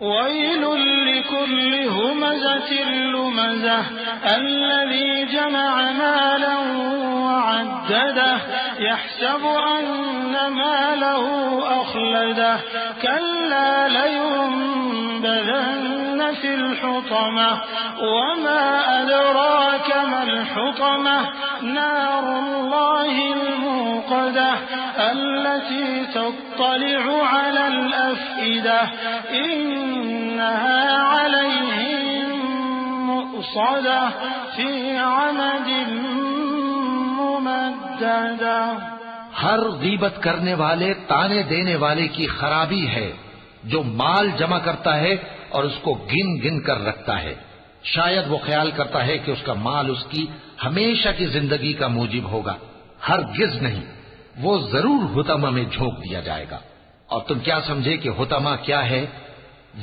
वैलुल लिकुल्लि हुमज़तिल लुमज़ह अल्लज़ी जमअ मालन वअद्ददह यहसबु अन्न मालहु अख़लदह कल्ला लयुनबज़न्न फिल हुतमह वमा अदराक मल हुतमह नारुल्लाहिल मूक़दह अल्लती तत्तलिउ अलल अफ़इदह इन्नहा अलैहिम मुअ्सदह फ़ी अमदिन मुमद्ददह। हर गीबत करने वाले, ताने देने वाले की खराबी है जो माल जमा करता है और उसको गिन गिन कर रखता है। शायद वो ख्याल करता है कि उसका माल उसकी हमेशा की जिंदगी का मूजिब होगा। हरगिज नहीं, वो जरूर हुतमा में झोंक दिया जाएगा। और तुम क्या समझे कि हुतमा क्या है?